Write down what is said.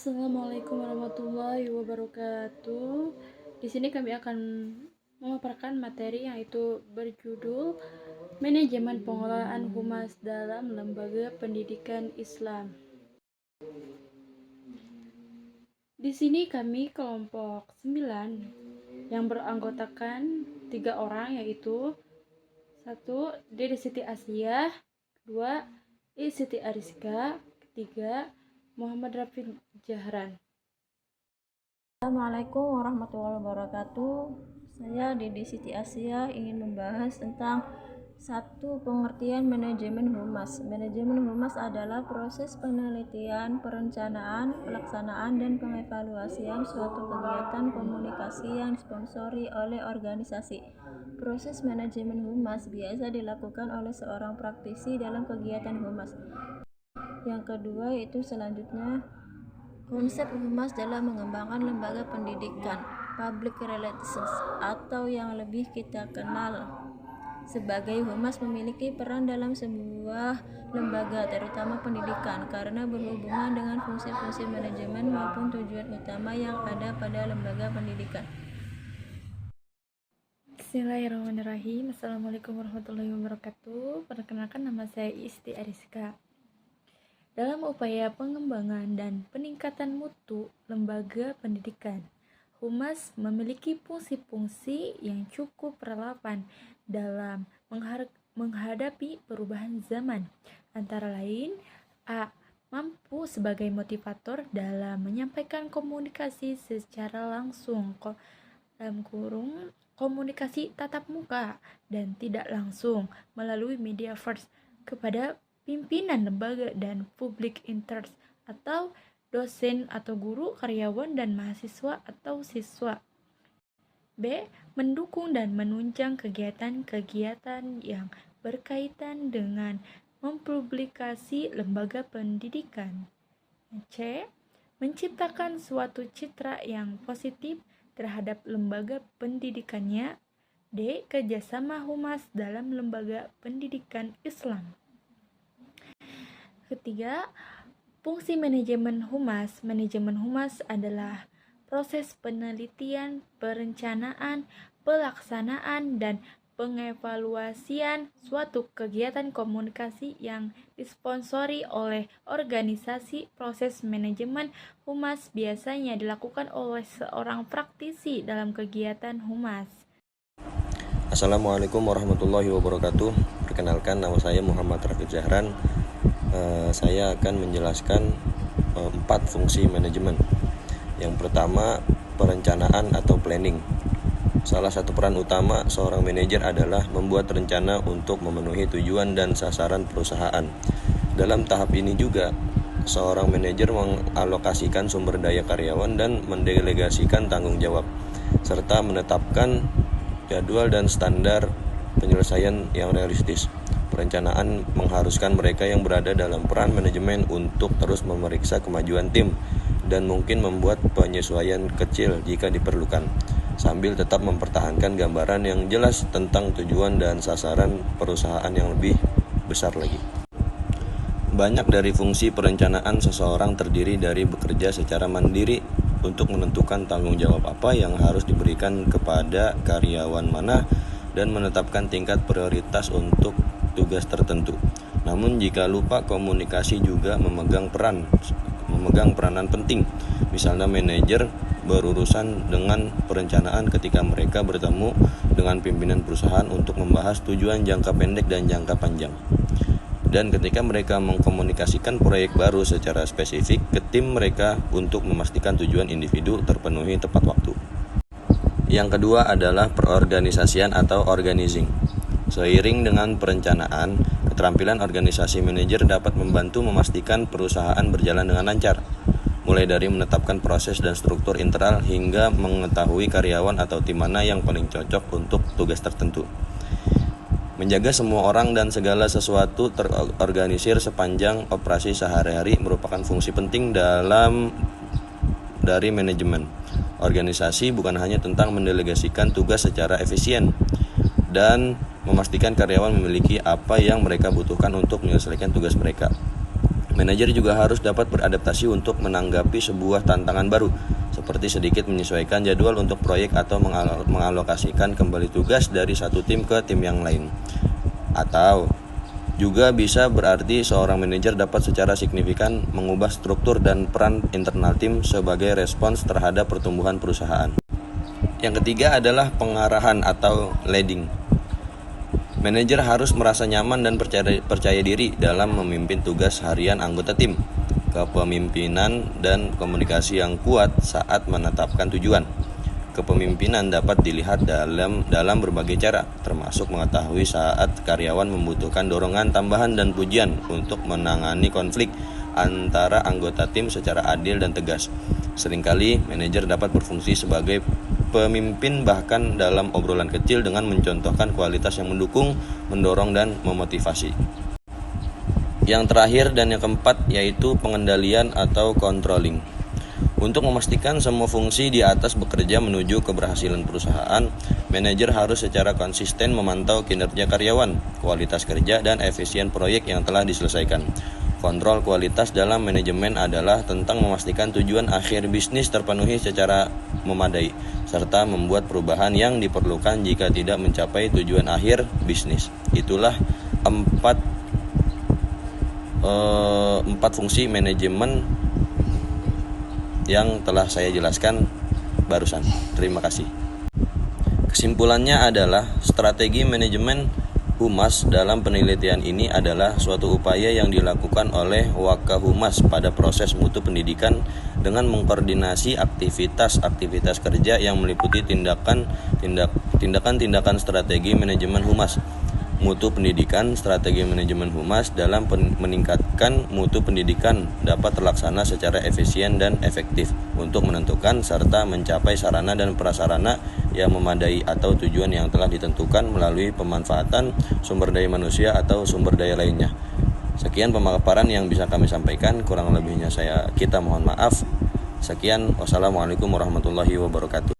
Assalamualaikum warahmatullahi wabarakatuh. Di sini kami akan memaparkan materi yaitu berjudul Manajemen Pengelolaan Humas dalam Lembaga Pendidikan Islam. Di sini kami kelompok 9 yang beranggotakan 3 orang, yaitu 1. Dede Siti Asiyah, 2. Siti Ariska, 3. Muhammad Rafi Jahran. Assalamualaikum warahmatullahi wabarakatuh. Saya Dede Siti Asiyah ingin membahas tentang pengertian manajemen humas. Manajemen humas adalah proses penelitian, perencanaan, pelaksanaan, dan pengevaluasian suatu kegiatan komunikasi yang disponsori oleh organisasi. Proses manajemen humas biasa dilakukan oleh seorang praktisi dalam kegiatan humas. Yang kedua yaitu selanjutnya konsep humas dalam mengembangkan lembaga pendidikan, public relations, atau yang lebih kita kenal sebagai humas, memiliki peran dalam sebuah lembaga, terutama pendidikan, karena berhubungan dengan fungsi-fungsi manajemen maupun tujuan utama yang ada pada lembaga pendidikan. Bismillahirrahmanirrahim. Assalamualaikum warahmatullahi wabarakatuh. Perkenalkan, nama saya Siti Ariska. Dalam upaya pengembangan dan peningkatan mutu lembaga pendidikan, humas memiliki fungsi-fungsi yang cukup relevan dalam menghadapi perubahan zaman. Antara lain, A. Mampu sebagai motivator dalam menyampaikan komunikasi secara langsung, komunikasi tatap muka dan tidak langsung melalui media first kepada pimpinan lembaga dan public interest atau dosen atau guru, karyawan, dan mahasiswa atau siswa. B. Mendukung dan menunjang kegiatan-kegiatan yang berkaitan dengan mempublikasi lembaga pendidikan. C. Menciptakan suatu citra yang positif terhadap lembaga pendidikannya. D. Kerjasama humas dalam lembaga pendidikan Islam. Ketiga, fungsi manajemen humas. Manajemen humas adalah proses penelitian, perencanaan, pelaksanaan, dan pengevaluasian suatu kegiatan komunikasi yang disponsori oleh organisasi. Proses manajemen humas biasanya dilakukan oleh seorang praktisi dalam kegiatan humas. Assalamualaikum warahmatullahi wabarakatuh. Perkenalkan, nama saya Muhammad Rafi Jahran. Saya akan menjelaskan 4 fungsi manajemen. Yang pertama, perencanaan atau planning. Salah satu peran utama seorang manajer adalah membuat rencana untuk memenuhi tujuan dan sasaran perusahaan. Dalam tahap ini juga, seorang manajer mengalokasikan sumber daya karyawan dan mendelegasikan tanggung jawab, serta menetapkan jadwal dan standar penyelesaian yang realistis. Perencanaan mengharuskan mereka yang berada dalam peran manajemen untuk terus memeriksa kemajuan tim dan mungkin membuat penyesuaian kecil jika diperlukan, sambil tetap mempertahankan gambaran yang jelas tentang tujuan dan sasaran perusahaan yang lebih besar lagi. Banyak dari fungsi perencanaan seseorang terdiri dari bekerja secara mandiri untuk menentukan tanggung jawab apa yang harus diberikan kepada karyawan mana dan menetapkan tingkat prioritas untuk tugas tertentu. Namun jika lupa, komunikasi juga memegang peranan penting. Misalnya manajer berurusan dengan perencanaan ketika mereka bertemu dengan pimpinan perusahaan untuk membahas tujuan jangka pendek dan jangka panjang. Dan ketika mereka mengkomunikasikan proyek baru secara spesifik ke tim mereka untuk memastikan tujuan individu terpenuhi tepat waktu. Yang kedua adalah perorganisasian atau organizing. Seiring dengan perencanaan, keterampilan organisasi manajer dapat membantu memastikan perusahaan berjalan dengan lancar, mulai dari menetapkan proses dan struktur internal hingga mengetahui karyawan atau tim mana yang paling cocok untuk tugas tertentu. Menjaga semua orang dan segala sesuatu terorganisir sepanjang operasi sehari-hari merupakan fungsi penting dari manajemen. Organisasi bukan hanya tentang mendelegasikan tugas secara efisien dan memastikan karyawan memiliki apa yang mereka butuhkan untuk menyelesaikan tugas mereka. Manajer juga harus dapat beradaptasi untuk menanggapi sebuah tantangan baru, seperti sedikit menyesuaikan jadwal untuk proyek atau mengalokasikan kembali tugas dari satu tim ke tim yang lain. Atau juga bisa berarti seorang manajer dapat secara signifikan mengubah struktur dan peran internal tim sebagai respons terhadap pertumbuhan perusahaan. Yang ketiga adalah pengarahan atau leading. Manajer harus merasa nyaman dan percaya diri dalam memimpin tugas harian anggota tim. Kepemimpinan dan komunikasi yang kuat saat menetapkan tujuan. Kepemimpinan dapat dilihat dalam berbagai cara, termasuk mengetahui saat karyawan membutuhkan dorongan tambahan dan pujian untuk menangani konflik antara anggota tim secara adil dan tegas. Seringkali manajer dapat berfungsi sebagai pemimpin bahkan dalam obrolan kecil dengan mencontohkan kualitas yang mendukung, mendorong, dan memotivasi. Yang terakhir dan yang keempat yaitu pengendalian atau controlling. Untuk memastikan semua fungsi di atas bekerja menuju keberhasilan perusahaan, manajer harus secara konsisten memantau kinerja karyawan, kualitas kerja, dan efisien proyek yang telah diselesaikan. Kontrol kualitas dalam manajemen adalah tentang memastikan tujuan akhir bisnis terpenuhi secara memadai, serta membuat perubahan yang diperlukan jika tidak mencapai tujuan akhir bisnis. Itulah empat fungsi manajemen yang telah saya jelaskan barusan. Terima kasih. Kesimpulannya adalah strategi manajemen Humas dalam penelitian ini adalah suatu upaya yang dilakukan oleh Wakahumas pada proses mutu pendidikan dengan mengkoordinasi aktivitas-aktivitas kerja yang meliputi tindakan-tindakan strategi manajemen humas. Mutu pendidikan, strategi manajemen humas dalam meningkatkan mutu pendidikan dapat terlaksana secara efisien dan efektif untuk menentukan serta mencapai sarana dan prasarana yang memadai atau tujuan yang telah ditentukan melalui pemanfaatan sumber daya manusia atau sumber daya lainnya. Sekian pemaparan yang bisa kami sampaikan, kurang lebihnya kita mohon maaf. Sekian, wassalamualaikum warahmatullahi wabarakatuh.